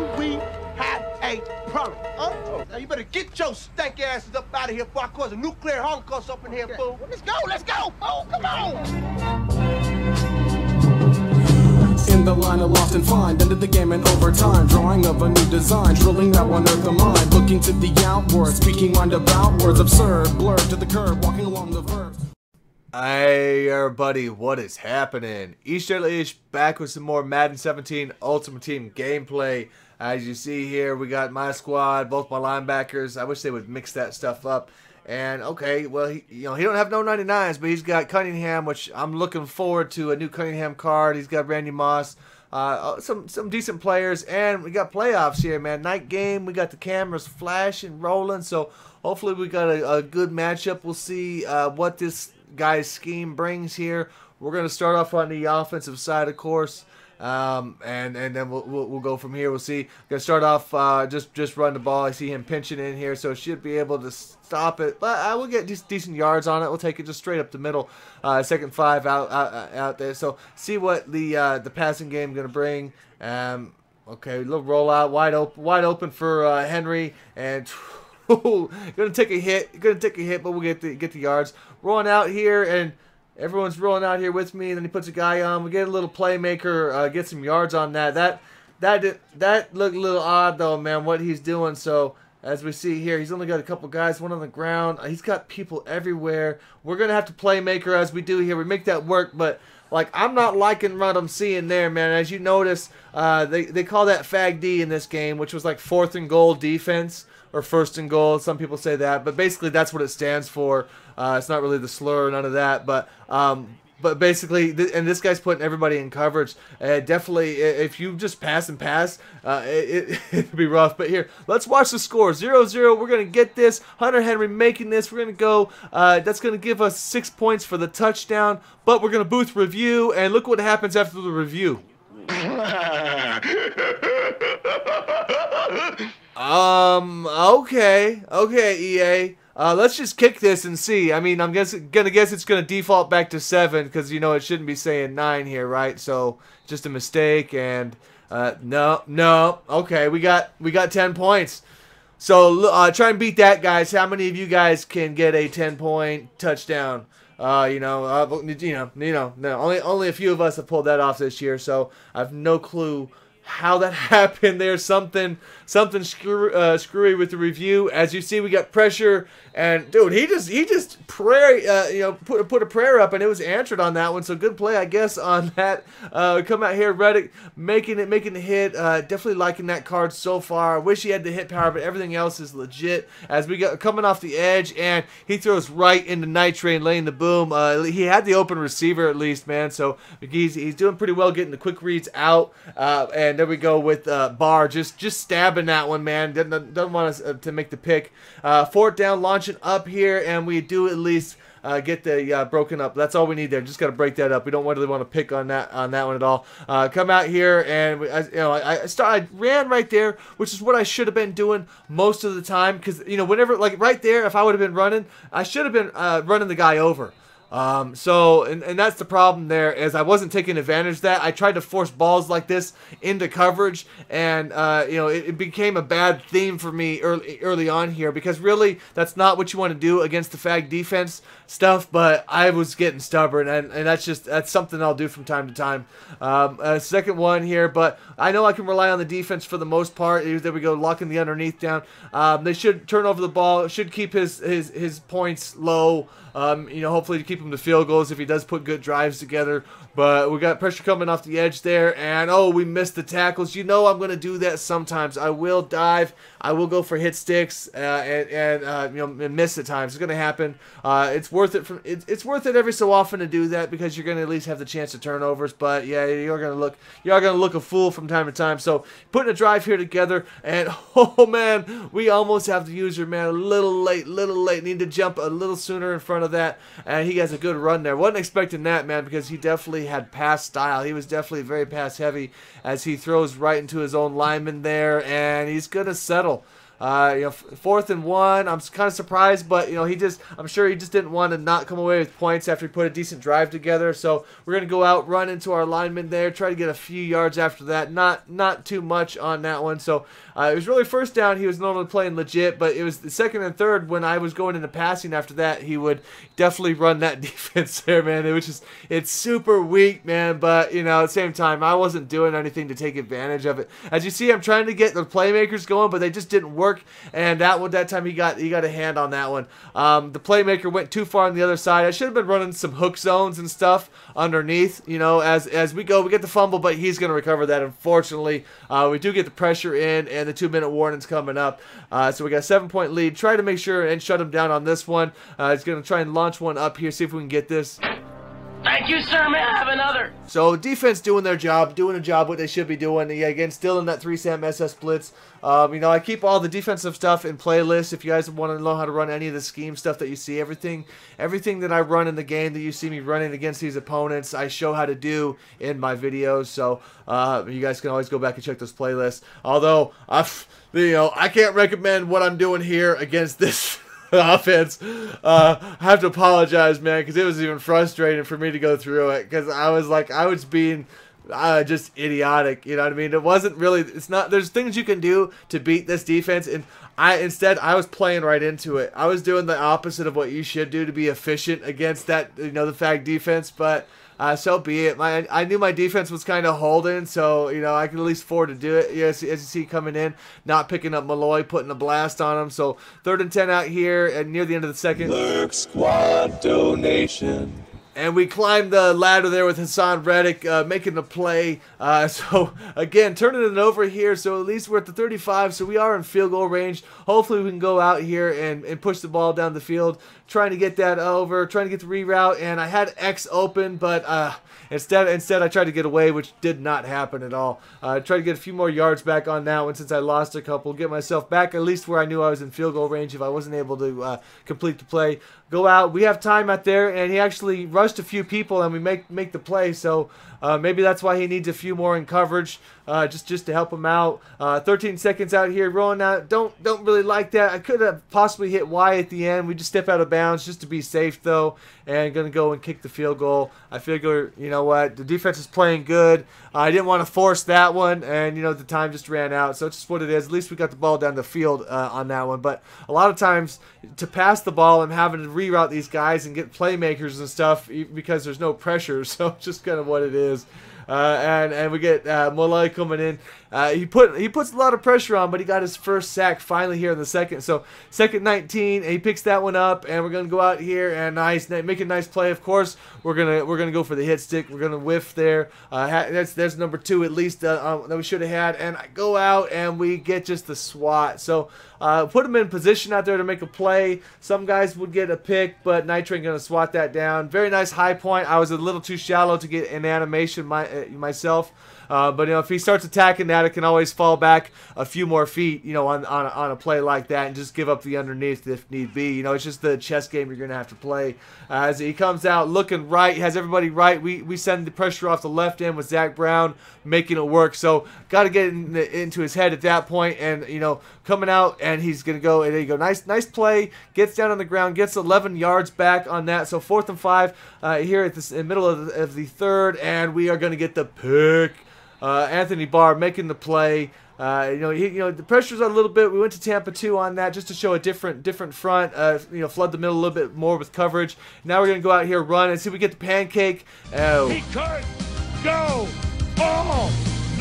do we have a problem? Huh? Oh, now you better get your stank asses up out of here before I cause a nuclear holocaust up in here, fool. Well, let's go, let's go. Oh, come on. In the line of lost and find, ended the game in overtime. Drawing of a new design, drilling that one earth of mind. Looking to the outward, speaking mind about words. Absurd, blurred to the curb, walking along the verb. Hey everybody, what is happening? Ish back with some more Madden 17 Ultimate Team gameplay. As you see here, we got my squad, both my linebackers. I wish they would mix that stuff up. And okay, well, he don't have no 99s, but he's got Cunningham, which I'm looking forward to a new Cunningham card. He's got Randy Moss, some decent players, and we got playoffs here, man. Night game, we got the cameras flashing, rolling. So hopefully we got a good matchup. We'll see what this guy's scheme brings here. We're gonna start off on the offensive side, of course. And then we'll go from here. We'll see. Gonna start off just run the ball. I see him pinching in here, so should be able to stop it. But I will get decent yards on it. We'll take it just straight up the middle. Second 5 out there. So see what the passing game gonna bring. Okay, little rollout, wide open for Henry, and gonna take a hit. But we'll get the yards. Rolling out here and. Everyone's rolling out here with me, and then he puts a guy on. We get a little playmaker, get some yards on that. That looked a little odd, though, man, what he's doing. So, as we see here, he's only got a couple guys, one on the ground. He's got people everywhere. We're going to have to playmaker as we do here. We make that work, but, like, I'm not liking what I'm seeing there, man. As you notice, they call that Fag D in this game, which was like 4th and goal defense. Or 1st and goal, some people say that, but basically that's what it stands for. It's not really the slur, none of that, but basically, and this guy's putting everybody in coverage. Definitely, if you just pass and pass, it'd be rough. But here, let's watch the score. 0-0. We're gonna get this. Hunter Henry making this. We're gonna go. That's gonna give us 6 points for the touchdown. But we're gonna booth review, and look what happens after the review. Okay, EA. Let's just kick this and see. I mean, I'm gonna guess it's gonna default back to 7 because it shouldn't be saying 9 here, right? So just a mistake, and no. Okay, we got 10 points. So try and beat that, guys. How many of you guys can get a 10-point touchdown? No, only a few of us have pulled that off this year, so I have no clue how that happened. There's something screwy with the review. As you see, we got pressure, and dude, he just put a prayer up, and it was answered on that one. So good play, I guess, on that. Come out here, Reddick making the hit. Definitely liking that card so far. I wish he had the hit power, but everything else is legit. As we got coming off the edge, and he throws right into Night Train, laying the boom. He had the open receiver at least, man. So he's doing pretty well getting the quick reads out. And there we go with Barr just stabbing that one, man. Doesn't want us to make the pick. 4th down, launching up here, and we do at least get the broken up. That's all we need there. Just got to break that up. We don't really want to pick on that one at all. Come out here, and I ran right there, which is what I should have been doing most of the time, because whenever, like right there, if I would have been running, I should have been running the guy over. And that's the problem there, is I wasn't taking advantage of that. I tried to force balls like this into coverage, and it became a bad theme for me early on here, because really that's not what you want to do against the Fag defense stuff. But I was getting stubborn, and that's something I'll do from time to time. Second one here, but I know I can rely on the defense for the most part. There we go, locking the underneath down. They should turn over the ball, should keep his points low. Hopefully to keep him to field goals if he does put good drives together. But we got pressure coming off the edge there, and we missed the tackles. I'm going to do that sometimes. I will dive. I will go for hit sticks and miss at times. It's going to happen. It's worth it. It's worth it every so often to do that, because you're going to at least have the chance of turnovers. But yeah, you're going to look a fool from time to time. So putting a drive here together, and oh man, we almost have the user, man, a little late. Need to jump a little sooner in front of that, and he has a good run there. Wasn't expecting that, man, because he definitely had pass style. He was definitely very pass heavy, as he throws right into his own lineman there, and he's gonna settle. 4th and 1. I'm kind of surprised, but I'm sure he just didn't want to not come away with points after he put a decent drive together. So we're gonna go out, run into our lineman there, try to get a few yards after that. Not too much on that one. So it was really first down. He was normally playing legit, but it was the 2nd and 3rd when I was going into passing after that. He would definitely run that defense there, man. It's super weak, man. But at the same time, I wasn't doing anything to take advantage of it. As you see, I'm trying to get the playmakers going, but they just didn't work. And that time he got a hand on that one. The playmaker went too far on the other side. I should have been running some hook zones and stuff underneath. As we go, we get the fumble, but he's going to recover that. Unfortunately, we do get the pressure in, and the 2-minute warning's coming up. So we got a 7-point lead. Try to make sure and shut him down on this one. He's going to try and launch one up here, see if we can get this. Thank you, sir. May I have another? So defense doing their job, what they should be doing. Yeah, again, still in that 3 SAM SS blitz. I keep all the defensive stuff in playlists. If you guys want to know how to run any of the scheme stuff that you see, everything that I run in the game that you see me running against these opponents, I show how to do in my videos. So you guys can always go back and check those playlists. Although I can't recommend what I'm doing here against this offense. I have to apologize, man, because it was even frustrating for me to go through it, because I was being just idiotic. You know what I mean? It wasn't really. There's things you can do to beat this defense, and instead I was playing right into it. I was doing the opposite of what you should do to be efficient against that, the fag defense, but. So be it. I knew my defense was kind of holding, so I could at least afford to do it. As you see coming in, not picking up Malloy, putting a blast on him. So 3rd and 10 out here, and near the end of the 2nd. Lurk squad donation. And we climbed the ladder there with Hassan Reddick making the play. So, again, turning it over here. So, at least we're at the 35. So, we are in field goal range. Hopefully, we can go out here and push the ball down the field. Trying to get that over. Trying to get the reroute. And I had X open, but instead I tried to get away, which did not happen at all. Tried to get a few more yards back on that one since I lost a couple. Get myself back at least where I knew I was in field goal range if I wasn't able to complete the play. Go out. We have time out there, and he actually rushed a few people, and we make the play. So maybe that's why he needs a few more in coverage, just to help him out. 13 seconds out here, rolling out. Don't really like that. I could have possibly hit Y at the end. We just step out of bounds just to be safe, though, and gonna go and kick the field goal. I figure, what, the defense is playing good. I didn't want to force that one, and the time just ran out. So it's just what it is. At least we got the ball down the field on that one. But a lot of times to pass the ball, I'm having to reroute these guys and get playmakers and stuff because there's no pressure. So it's just kind of what it is. And we get Malloy coming in. He puts a lot of pressure on, but he got his first sack finally here in the 2nd. So 2nd 19, and he picks that one up, and we're gonna go out here and make a nice play. Of course, we're gonna go for the hit stick. We're gonna whiff there. There's number 2 at least that we should have had, and I go out and we get just the swat. So put him in position out there to make a play. Some guys would get a pick, but Nitro ain't gonna swat that down. Very nice high point. I was a little too shallow to get an animation myself. But if he starts attacking that, it can always fall back a few more feet, on a play like that, and just give up the underneath if need be. It's just the chess game you're gonna have to play. As he comes out looking right, has everybody right. We send the pressure off the left end with Zach Brown making it work. So got to get into his head at that point, and coming out, and he's gonna go. And there you go, nice play. Gets down on the ground, gets 11 yards back on that. So 4th and 5 here at the middle of the 3rd, and we are gonna get the pick. Anthony Barr making the play. The pressure's on a little bit. We went to Tampa 2 on that just to show a different front. Flood the middle a little bit more with coverage. Now we're gonna go out here, run, and see if we get the pancake. He could go all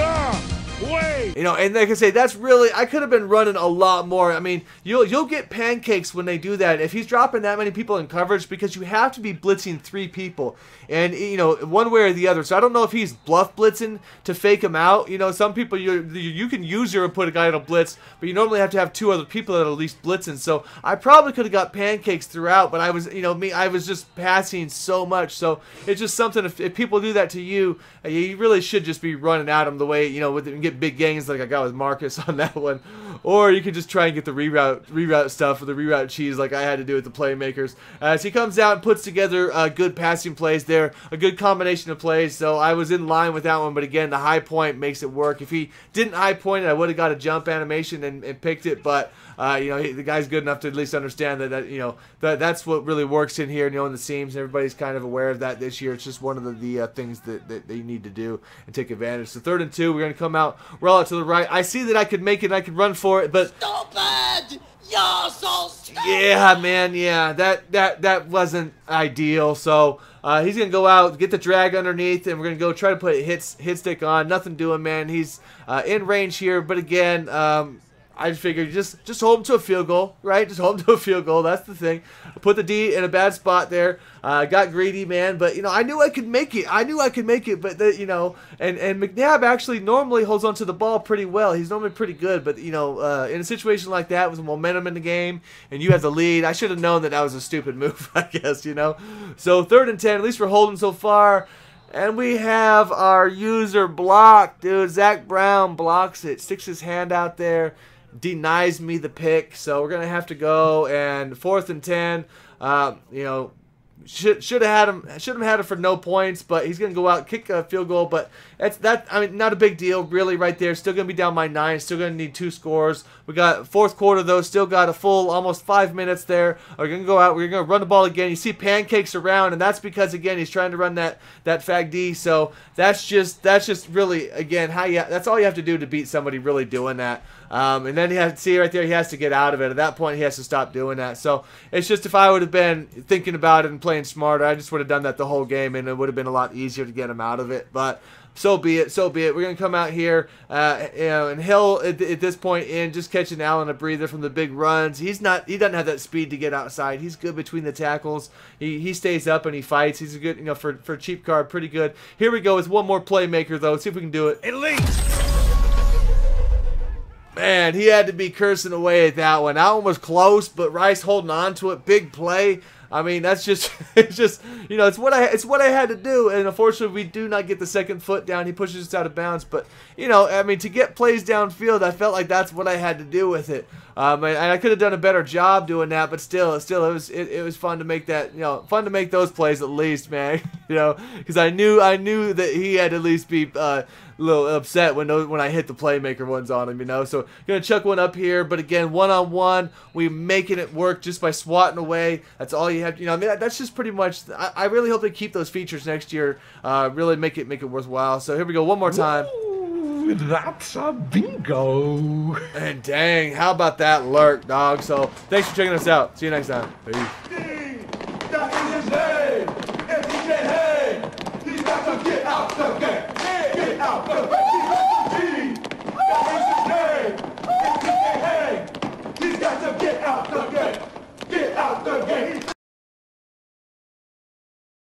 the way. And like I say, that's really, I could have been running a lot more. I mean, you'll get pancakes when they do that if he's dropping that many people in coverage, because you have to be blitzing 3 people, and one way or the other. So I don't know if he's bluff blitzing to fake him out. Some people you can use your put a guy on a blitz, but you normally have to have 2 other people that are at least blitzing. So I probably could have got pancakes throughout, but I was I was just passing so much. So it's just something, if people do that to you, you really should just be running at them the way, with get big gains like I got with Marcus on that one, or you can just try and get the reroute stuff or the reroute cheese like I had to do with the playmakers. So he comes out and puts together good passing plays there, a good combination of plays. So I was in line with that one, but again, the high point makes it work. If he didn't high point it, I would have got a jump animation and picked it, but you know, the guy's good enough to at least understand that you know, that's what really works in here, you know, in the seams. Everybody's kind of aware of that this year. It's just one of the things that you need to do and take advantage. So 3rd and 2, we're going to come out, roll out to the right. I see that I could make it and I could run for it, but Stupid! You're so stupid! yeah, man, yeah, that wasn't ideal. So he's going to go out, get the drag underneath, and we're going to go try to put a hit stick on. Nothing doing, man. He's in range here, but again, I figured just hold him to a field goal, right? Just hold him to a field goal. That's the thing. Put the D in a bad spot there. Got greedy, man. But, you know, I knew I could make it. But, you know, and McNabb actually normally holds onto the ball pretty well. He's normally pretty good. But, you know, in a situation like that with momentum in the game and you have the lead, I should have known that was a stupid move, I guess, you know. So 3rd and 10, at least we're holding so far. And we have our user blocked, dude. Zach Brown blocks it, sticks his hand out there, denies me the pick. So we're gonna have to go, and 4th and 10. You know, should have had him for no points, but he's gonna go out, kick a field goal. But I mean, not a big deal really right there. Still gonna be down by 9. Still gonna need 2 scores. We got 4th quarter though. Still got a full almost 5 minutes there. We're gonna go out. We're gonna run the ball again. You see pancakes around, and that's because again he's trying to run that fag D. So that's just really again that's all you have to do to beat somebody really doing that. And then you have to see right there, he has to get out of it. At that point, he has to stop doing that. So it's just if I would have been thinking about it and playing smarter, I just would have done that the whole game, and it would have been a lot easier to get him out of it. But so be it, so be it. We're going to come out here, you know, and Hill at this point just catching Allen a breather from the big runs. He doesn't have that speed to get outside. He's good between the tackles. He stays up and he fights. He's a good, you know, for a cheap card, pretty good. Here we go with one more playmaker though. Let's see if we can do it. Elite. Man, he had to be cursing away at that one. That one was close, but Rice holding on to it. Big play. I mean, that's just, it's just, you know, it's what I had to do. And unfortunately, we do not get the second foot down. He pushes us out of bounds. But, you know, I mean, to get plays downfield, I felt like that's what I had to do with it. And I could have done a better job doing that, but still, it was fun to make that, you know, fun to make those plays at least, man. You know, because I knew that he had to at least be a little upset when I hit the playmaker ones on him, you know. So gonna chuck one up here, but again, one-on-one, we making it work just by swatting away. That's all you have to, you know. I mean, that's just pretty much. I really hope they keep those features next year. Really make it worthwhile. So here we go, one more time. Ooh, that's a bingo. And dang, how about that lurk, dog? So thanks for checking us out. See you next time. Peace.